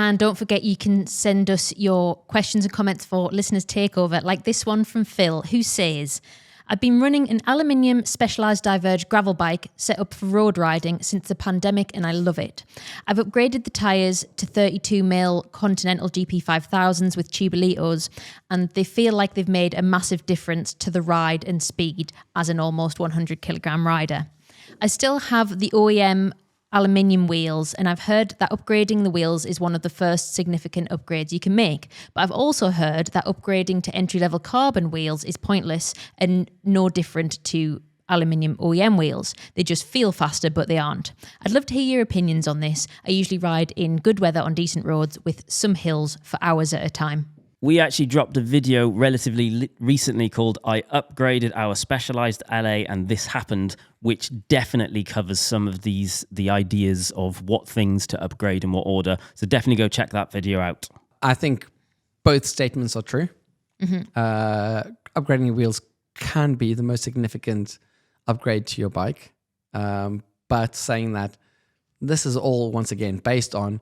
And don't forget, you can send us your questions and comments for Listeners Takeover, like this one from Phil, who says, I've been running an aluminium Specialized Diverge gravel bike set up for road riding since the pandemic and I love it. I've upgraded the tyres to 32mm Continental GP5000s with Tubolitos and they feel like they've made a massive difference to the ride and speed as an almost 100 kilogram rider. I still have the OEM aluminium wheels, and I've heard that upgrading the wheels is one of the first significant upgrades you can make. But I've also heard that upgrading to entry-level carbon wheels is pointless and no different to aluminium OEM wheels. They just feel faster, but they aren't. I'd love to hear your opinions on this. I usually ride in good weather on decent roads with some hills for hours at a time. We actually dropped a video relatively recently called I Upgraded Our Specialized LA and This Happened, which definitely covers some of the ideas of what things to upgrade in what order. So definitely go check that video out. I think both statements are true. Upgrading your wheels can be the most significant upgrade to your bike. But saying that, this is all, once again, based on,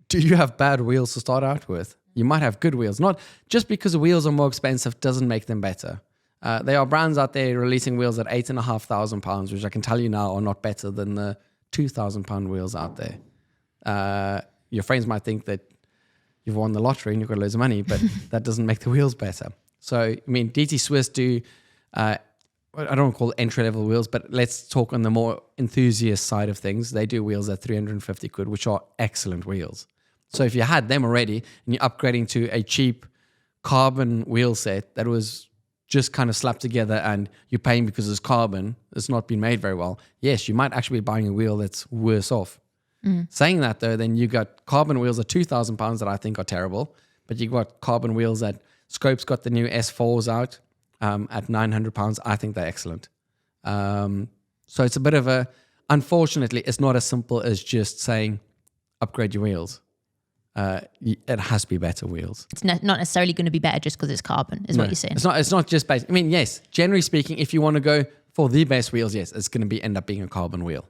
do you have bad wheels to start out with? You might have good wheels. Not just because the wheels are more expensive doesn't make them better. There are brands out there releasing wheels at £8,500, which I can tell you now are not better than the £2,000 wheels out there. Your friends might think that you've won the lottery and you've got loads of money, but that doesn't make the wheels better. So, I mean, DT Swiss do, I don't want to call it entry-level wheels, but let's talk on the more enthusiast side of things. They do wheels at 350 quid, which are excellent wheels. So if you had them already and you're upgrading to a cheap carbon wheel set that was just kind of slapped together and you're paying because it's carbon, it's not been made very well, yes, you might actually be buying a wheel that's worse off. Saying that though, then you got carbon wheels at £2,000 that I think are terrible, but you got carbon wheels that Scope's got the new S4s out at £900. I think they're excellent. So it's a bit of a, unfortunately, it's not as simple as just saying upgrade your wheels. It has to be better wheels. It's not necessarily going to be better just because it's carbon, is what you're saying. It's not just based. I mean, yes, generally speaking, if you want to go for the best wheels, yes, it's going to end up being a carbon wheel.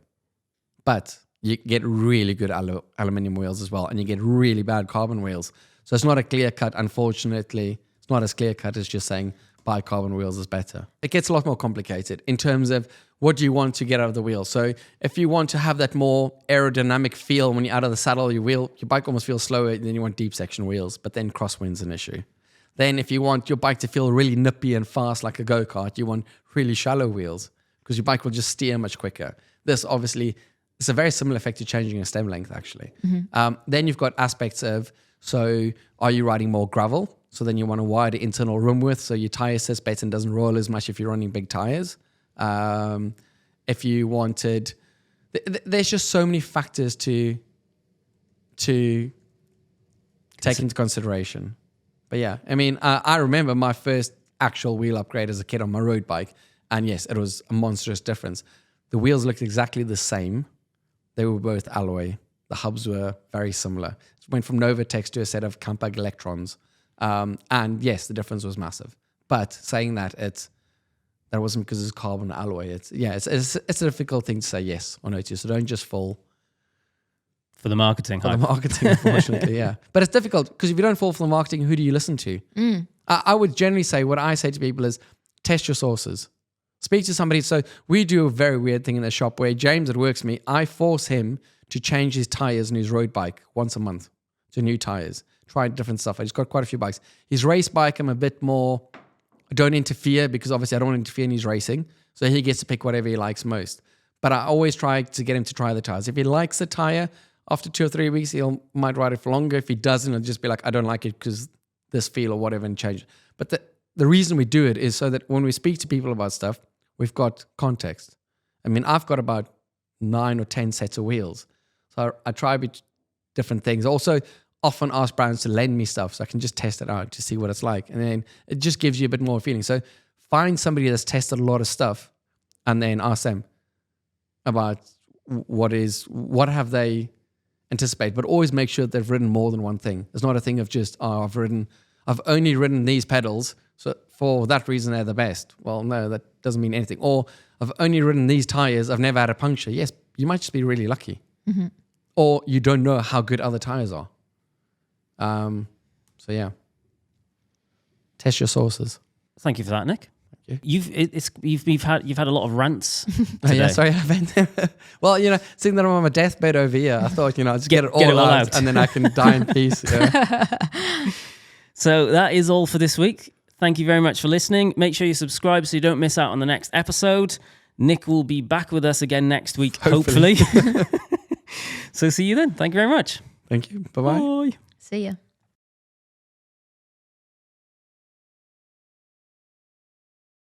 But you get really good aluminium wheels as well, and you get really bad carbon wheels. So it's not a clear cut, unfortunately. It's not as clear cut as just saying buy carbon wheels is better. It gets a lot more complicated in terms of what do you want to get out of the wheel. So if you want to have that more aerodynamic feel when you're out of the saddle, your bike almost feels slower, then you want deep section wheels, but then crosswind's an issue. Then if you want your bike to feel really nippy and fast like a go-kart, you want really shallow wheels because your bike will just steer much quicker. This obviously, it's a very similar effect to changing a stem length actually. Then you've got aspects of, so are you riding more gravel? So then you want a wider internal rim width so your tire sits better and doesn't roll as much if you're running big tires. If you wanted, there's just so many factors to take into consideration. But yeah, I mean, I remember my first actual wheel upgrade as a kid on my road bike, and yes, it was a monstrous difference. The wheels looked exactly the same. They were both alloy. The hubs were very similar. It went from Novatex to a set of Campag Electrons. And yes, the difference was massive. But saying that, that wasn't because it's carbon alloy. It's a difficult thing to say yes or no to. So don't just fall for the marketing. For the marketing, unfortunately, yeah. But it's difficult because if you don't fall for the marketing, who do you listen to? I would generally say, what I say to people is test your sources. Speak to somebody. So we do a very weird thing in the shop where James, that works for me, I force him to change his tires on his road bike once a month to new tires. Try different stuff. I just got quite a few bikes. His race bike, I'm a bit more, I don't interfere because obviously I don't want to interfere in his racing. So he gets to pick whatever he likes most. But I always try to get him to try the tires. If he likes the tire, after 2 or 3 weeks, might ride it for longer. If he doesn't, he'll just be like, I don't like it because this feel or whatever, and change it. But the reason we do it is so that when we speak to people about stuff, we've got context. I mean, I've got about 9 or 10 sets of wheels. So I try a bit different things. Also, often ask brands to lend me stuff so I can just test it out to see what it's like. And then it just gives you a bit more feeling. So find somebody that's tested a lot of stuff and then ask them about what have they anticipate, but always make sure that they've ridden more than one thing. It's not a thing of just, I've only ridden these pedals, so for that reason they're the best. Well, no, that doesn't mean anything. Or I've only ridden these tires, I've never had a puncture. Yes, you might just be really lucky. Or you don't know how good other tires are. So yeah, test your sources. Thank you for that, Nick. Thank you. You've had a lot of rants today. Yeah, sorry. Well, seeing that I'm on my deathbed over here, I thought, I'll just get it all out and then I can die in peace. Yeah. So that is all for this week. Thank you very much for listening. Make sure you subscribe so you don't miss out on the next episode. Nick will be back with us again next week, hopefully. So see you then. Thank you very much. Thank you. Bye-bye. Bye. See ya.